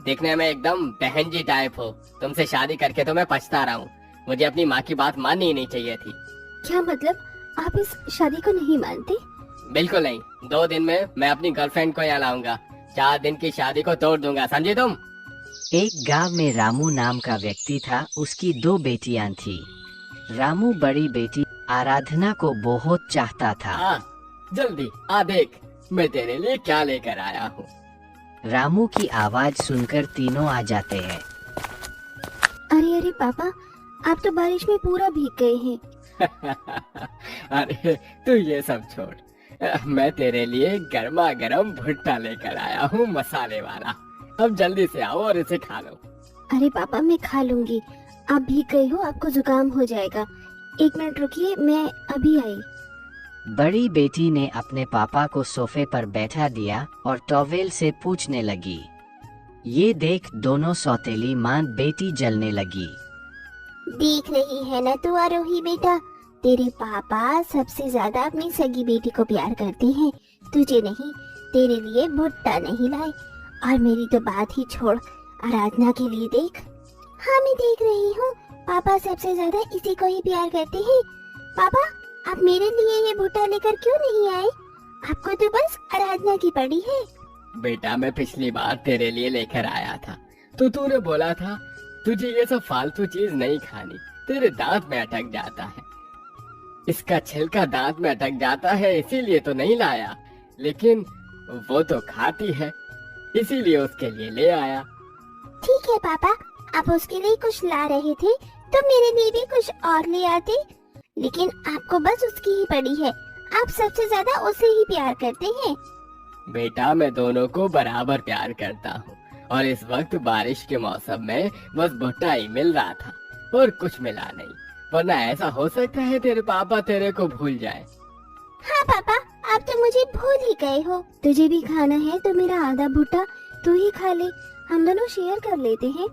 देखने में एकदम बहन जी टाइप हो। तुमसे शादी करके तो मैं पछता रहा हूँ। मुझे अपनी माँ की बात माननी ही नहीं चाहिए थी। क्या मतलब, आप इस शादी को नहीं मानते? बिल्कुल नहीं। 2 दिन में मैं अपनी गर्लफ्रेंड को यहाँ लाऊंगा। 4 दिन की शादी को तोड़ दूंगा, समझे तुम? एक गांव में रामू नाम का व्यक्ति था। उसकी 2 बेटियां थी। रामू बड़ी बेटी आराधना को बहुत चाहता था। जल्दी आ देख, मैं तेरे लिए क्या लेकर आया हूँ। रामू की आवाज सुनकर तीनों आ जाते हैं। अरे अरे पापा, आप तो बारिश में पूरा भीग गए हैं। अरे तू ये सब छोड़, मैं तेरे लिए गर्मा गर्म भुट्टा लेकर आया हूँ, मसाले वाला। अब जल्दी से आओ और इसे खा लो। अरे पापा, मैं खा लूंगी। आप भीग गए हो, आपको जुकाम हो जाएगा। 1 मिनट रुकिए, मैं अभी आई। बड़ी बेटी ने अपने पापा को सोफे पर बैठा दिया और टॉवेल से पूछने लगी। ये देख दोनों सौतेली माँ बेटी जलने लगी। देख रही है ना तू आरोही बेटा, तेरे पापा सबसे ज्यादा अपनी सगी बेटी को प्यार करते हैं। तुझे नहीं, तेरे लिए भुट्टा नहीं लाए। और मेरी तो बात ही छोड़, आराधना के लिए देख। हाँ मैं देख रही हूँ, पापा सबसे ज्यादा इसी को ही प्यार करते हैं। पापा, आप मेरे लिए ये भुट्टा लेकर क्यों नहीं आए? आपको तो बस आराधना की पड़ी है। बेटा, मैं पिछली बार तेरे लिए लेकर आया था तो तूने बोला था तुझे ये सब फालतू चीज नहीं खानी, तेरे दांत में अटक जाता है। इसका छिलका दांत में अटक जाता है, इसीलिए तो नहीं लाया। लेकिन वो तो खाती है, इसीलिए उसके लिए ले आया। ठीक है पापा, आप उसके लिए कुछ ला रहे थे तो मेरे लिए भी कुछ और ले आते। लेकिन आपको बस उसकी ही पड़ी है, आप सबसे ज्यादा उसे ही प्यार करते हैं। बेटा, मैं दोनों को बराबर प्यार करता हूँ और इस वक्त बारिश के मौसम में बस भुट्टा ही मिल रहा था और कुछ मिला नहीं, वरना ऐसा हो सकता है तेरे पापा तेरे को भूल जाए। हाँ पापा, आप तो मुझे भूल ही गए हो। तुझे भी खाना है तो मेरा आधा भुट्टा तू ही खा ले, हम दोनों शेयर कर लेते हैं।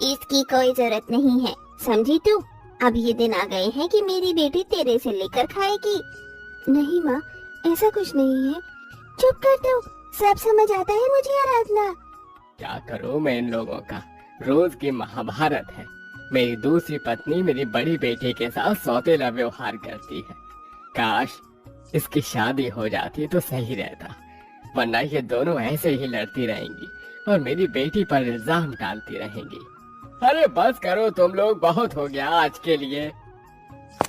इसकी कोई जरूरत नहीं है, समझी तू? अब ये दिन आ गए हैं कि मेरी बेटी तेरे से लेकर खाएगी। नहीं माँ, ऐसा कुछ नहीं है। चुप कर दो, सब समझ आता है मुझे आराधना। क्या करूं मैं इन लोगों का, रोज की महाभारत है। मेरी दूसरी पत्नी मेरी बड़ी बेटी के साथ सौतेला व्यवहार करती है। काश इसकी शादी हो जाती तो सही रहता, वरना ये दोनों ऐसे ही लड़ती रहेंगी और मेरी बेटी पर इल्जाम डालती रहेंगी। अरे बस करो तुम लोग, बहुत हो गया आज के लिए।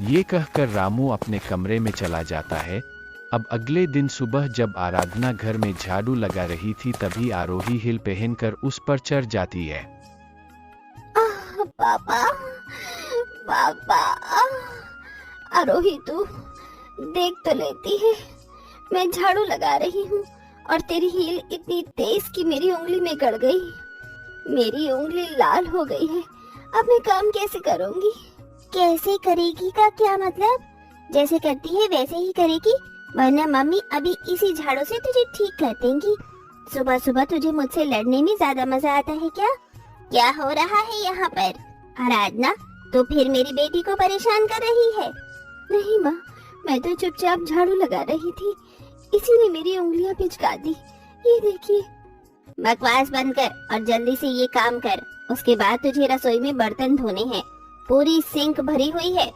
ये कहकर रामू अपने कमरे में चला जाता है। अब अगले दिन सुबह जब आराधना घर में झाड़ू लगा रही थी तभी आरोही हिल पहनकर उस पर चढ़ जाती है। पापा, पापा, आरोही तू देख तो लेती है, मैं झाड़ू लगा रही हूँ और तेरी हील इतनी तेज कि मेरी उंगली में गड़ गई। मेरी उंगली लाल हो गई है, अब मैं काम कैसे करूँगी? कैसे करेगी का क्या मतलब? जैसे करती है वैसे ही करेगी, वरना मम्मी अभी इसी झाड़ू से तुझे ठीक कर देंगी। सुबह सुबह तुझे मुझसे लड़ने में ज्यादा मजा आता है क्या? क्या हो रहा है यहाँ पर? आराधना, तो फिर मेरी बेटी को परेशान कर रही है? नहीं माँ, मैं तो चुपचाप झाड़ू लगा रही थी, इसी ने मेरी उंगलियां पिचका दी। ये देखिए। बकवास बंद कर और जल्दी से ये काम कर, उसके बाद तुझे रसोई में बर्तन धोने हैं। पूरी सिंक भरी हुई है।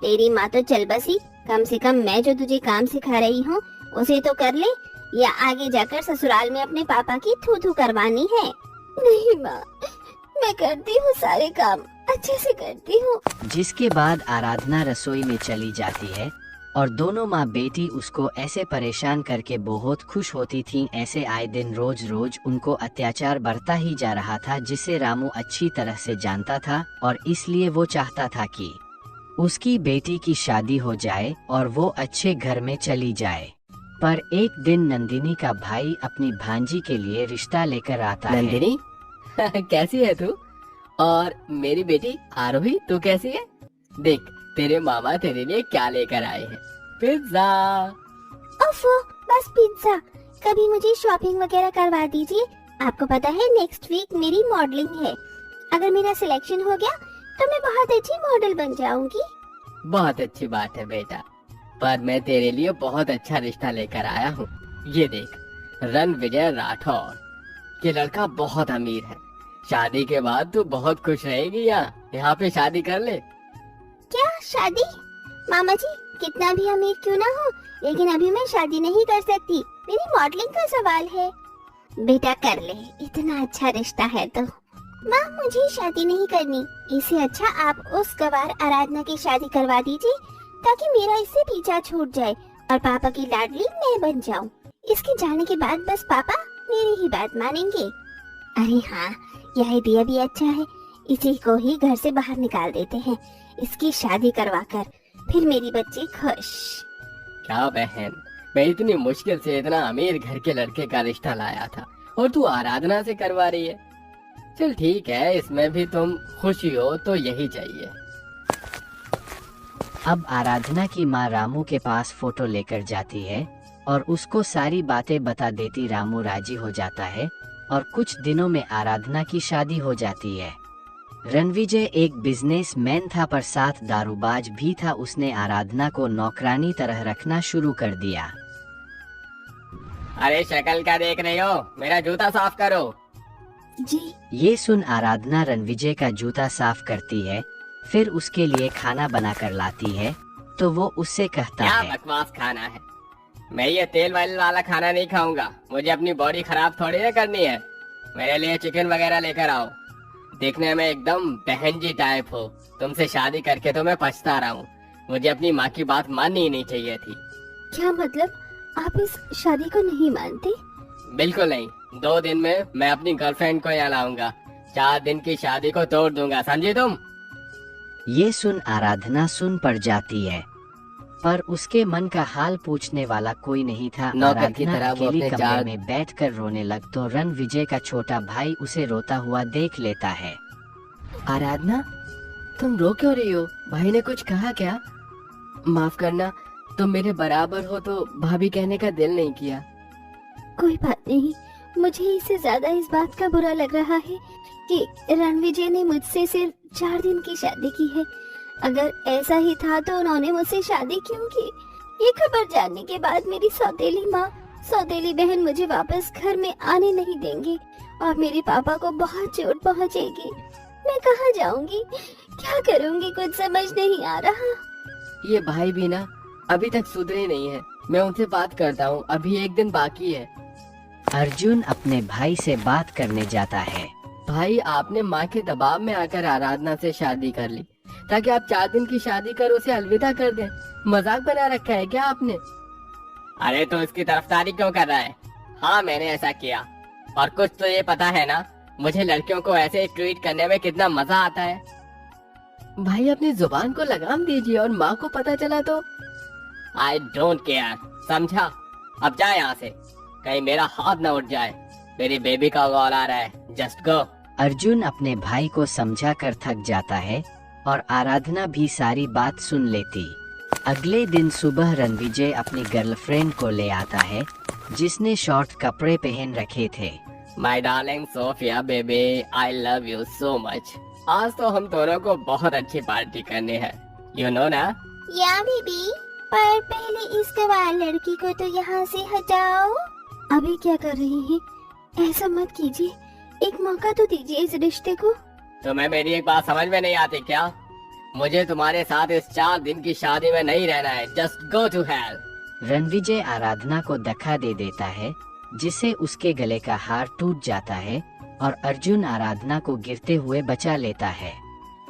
तेरी माँ तो चल बसी, कम से कम मैं जो तुझे काम सिखा रही हूँ उसे तो कर ले, या आगे जाकर ससुराल में अपने पापा की थू थू करवानी है। नहीं माँ, मैं करती हूँ सारे काम, अच्छे से करती हूँ। जिसके बाद आराधना रसोई में चली जाती है और दोनों माँ बेटी उसको ऐसे परेशान करके बहुत खुश होती थीं। ऐसे आए दिन रोज रोज उनको अत्याचार बढ़ता ही जा रहा था, जिसे रामू अच्छी तरह से जानता था और इसलिए वो चाहता था कि उसकी बेटी की शादी हो जाए और वो अच्छे घर में चली जाए। पर एक दिन नंदिनी का भाई अपनी भांजी के लिए रिश्ता लेकर आता है। नंदिनी कैसी है तू? और मेरी बेटी आरोही, तू कैसी है? देख तेरे मामा तेरे लिए क्या लेकर आए हैं, पिज्जा। ओफो, बस पिज्जा? कभी मुझे शॉपिंग वगैरह करवा दीजिए। आपको पता है नेक्स्ट वीक मेरी मॉडलिंग है। अगर मेरा सिलेक्शन हो गया तो मैं बहुत अच्छी मॉडल बन जाऊंगी। बहुत अच्छी बात है बेटा, पर मैं तेरे लिए बहुत अच्छा रिश्ता लेकर आया हूँ। ये देख, रणविजय राठौर। ये लड़का बहुत अमीर है, शादी के बाद तू बहुत खुश रहेगी। यहाँ पे शादी कर ले। क्या शादी? मामा जी, कितना भी अमीर क्यों ना हो, लेकिन अभी मैं शादी नहीं कर सकती। मेरी मॉडलिंग का सवाल है। बेटा कर ले, इतना अच्छा रिश्ता है तो। माँ, मुझे शादी नहीं करनी। इससे अच्छा आप उस गवार आराधना की शादी करवा दीजिए, ताकि मेरा इससे पीछा छूट जाए और पापा की लाडली मैं बन जाऊं। इसके जाने के बाद बस पापा मेरी ही बात मानेंगे। अरे हाँ, यह आइडिया भी अच्छा है। इसी को ही घर से बाहर निकाल देते हैं, इसकी शादी करवाकर। फिर मेरी बच्ची खुश। क्या बहन, मैं इतनी मुश्किल से इतना अमीर घर के लड़के का रिश्ता लाया था और तू आराधना से करवा रही है। चल ठीक है, इसमें भी तुम खुशी हो तो यही चाहिए। अब आराधना की माँ रामू के पास फोटो लेकर जाती है और उसको सारी बातें बता देती। रामू राजी हो जाता है और कुछ दिनों में आराधना की शादी हो जाती है। रणविजय एक बिजनेसमैन था पर साथ दारूबाज भी था। उसने आराधना को नौकरानी तरह रखना शुरू कर दिया। अरे शक्ल क्या देख रही हो, मेरा जूता साफ करो। जी। ये सुन आराधना रणविजय का जूता साफ करती है, फिर उसके लिए खाना बनाकर लाती है। तो वो उससे कहता क्या है, बकवास खाना है, मैं ये तेल वाला खाना नहीं खाऊंगा। मुझे अपनी बॉडी खराब थोड़ी ना करनी है। मेरे लिए चिकन वगैरह लेकर आओ। देखने में एकदम बहन जी टाइप हो। तुमसे शादी करके तो मैं पछता रहा हूँ। मुझे अपनी माँ की बात माननी ही नहीं चाहिए थी। क्या मतलब, आप इस शादी को नहीं मानते? बिल्कुल नहीं। 2 दिन में मैं अपनी गर्लफ्रेंड को यहाँ लाऊंगा। 4 दिन की शादी को तोड़ दूंगा, समझी तुम? ये सुन आराधना सुन पड़ जाती है, पर उसके मन का हाल पूछने वाला कोई नहीं था। नौकर की आराधना तरह वो अकेली अपने कमरे चार- में बैठकर रोने लग तो रणविजय का छोटा भाई उसे रोता हुआ देख लेता है। आराधना, तुम रो क्यों रही हो? भाई ने कुछ कहा क्या? माफ करना, तुम मेरे बराबर हो तो भाभी कहने का दिल नहीं किया। कोई बात नहीं। मुझे इससे ज्यादा इस बात का बुरा लग रहा है कि रणविजय ने मुझसे सिर्फ 4 दिन की शादी की है। अगर ऐसा ही था तो उन्होंने मुझसे शादी क्यों की? ये खबर जानने के बाद मेरी सौतेली माँ, सौतेली बहन मुझे वापस घर में आने नहीं देंगे और मेरे पापा को बहुत चोट पहुँचेगी। मैं कहाँ जाऊंगी, क्या करूंगी, कुछ समझ नहीं आ रहा। ये भाई भी ना अभी तक सुधरे नहीं है। मैं उनसे बात करता हूँ, अभी 1 दिन बाकी है। अर्जुन अपने भाई से बात करने जाता है। भाई, आपने माँ के दबाव में आकर आराधना से शादी कर ली ताकि आप 4 दिन की शादी कर उसे अलविदा कर दें। मजाक बना रखा है क्या आपने? अरे तो इसकी तरफदारी क्यों कर रहा है? हाँ, मैंने ऐसा किया। और कुछ तो ये पता है ना, मुझे लड़कियों को ऐसे ट्रीट करने में कितना मजा आता है। भाई, अपनी जुबान को लगाम दीजिए और माँ को पता चला तो? आई डोंट केयर, समझा? अब जा यहाँ से, कहीं मेरा हाथ न उठ जाए। मेरी बेबी का कॉल आ रहा है, जस्ट गो। अर्जुन अपने भाई को समझा कर थक जाता है और आराधना भी सारी बात सुन लेती। अगले दिन सुबह रणविजय अपनी गर्लफ्रेंड को ले आता है, जिसने शॉर्ट कपड़े पहन रखे थे। My darling Sophia baby, I love you so much. आज तो हम दोनों को बहुत अच्छी पार्टी करनी है, यू नो ना? या बेबी, पर पहले इस गवार लड़की को तो यहाँ से हटाओ। अभी क्या कर रही हैं? ऐसा मत कीजिए, एक मौका तो दीजिए इस रिश्ते को। तुम्हें मेरी एक बात समझ में नहीं आती क्या? मुझे तुम्हारे साथ इस 4 दिन की शादी में नहीं रहना है। Just go to hell. Ranvijay Aradhana को धक्का दे देता है, जिससे उसके गले का हार टूट जाता है और अर्जुन आराधना को गिरते हुए बचा लेता है।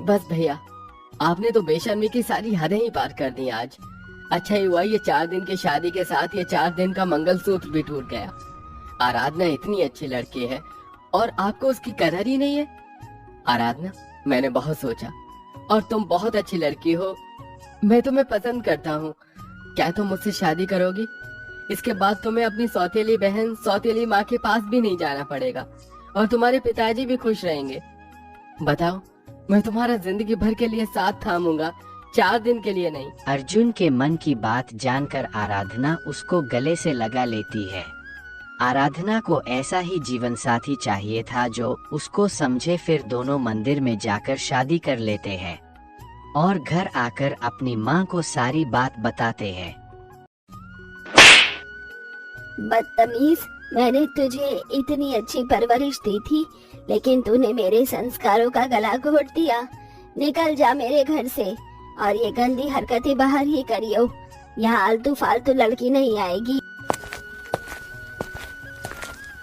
बस भैया, आपने तो बेशर्मी की सारी हदें ही पार कर दी आज। अच्छा ही हुआ ये 4 दिन की शादी के साथ ये 4 दिन का मंगलसूत्र भी टूट गया। आराधना इतनी अच्छी लड़की है और आपको उसकी कदर ही नहीं है। आराधना, मैंने बहुत सोचा और तुम बहुत अच्छी लड़की हो। मैं तुम्हें पसंद करता हूँ। क्या तुम मुझसे शादी करोगी? इसके बाद तुम्हें अपनी सौतेली बहन, सौतेली माँ के पास भी नहीं जाना पड़ेगा और तुम्हारे पिताजी भी खुश रहेंगे। बताओ, मैं तुम्हारा जिंदगी भर के लिए साथ थामूंगा, 4 दिन के लिए नहीं। अर्जुन के मन की बात जानकर आराधना उसको गले से लगा लेती है। आराधना को ऐसा ही जीवन साथी चाहिए था जो उसको समझे। फिर दोनों मंदिर में जाकर शादी कर लेते हैं और घर आकर अपनी माँ को सारी बात बताते हैं। बदतमीज, मैंने तुझे इतनी अच्छी परवरिश दी थी, लेकिन तूने मेरे संस्कारों का गला घोट दिया। निकल जा मेरे घर से, और ये गंदी हरकतें बाहर ही करियो। यहाँ आलतू फालतू लड़की नहीं आएगी।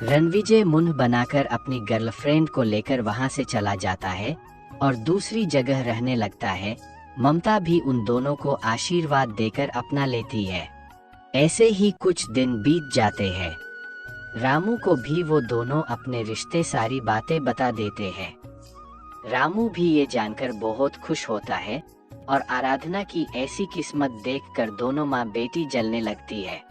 रणविजय मुंह बनाकर अपनी गर्लफ्रेंड को लेकर वहां से चला जाता है और दूसरी जगह रहने लगता है। ममता भी उन दोनों को आशीर्वाद देकर अपना लेती है। ऐसे ही कुछ दिन बीत जाते हैं। रामू को भी वो दोनों अपने रिश्ते सारी बातें बता देते हैं। रामू भी ये जानकर बहुत खुश होता है और आराधना की ऐसी किस्मत देखकर दोनों माँ बेटी जलने लगती है।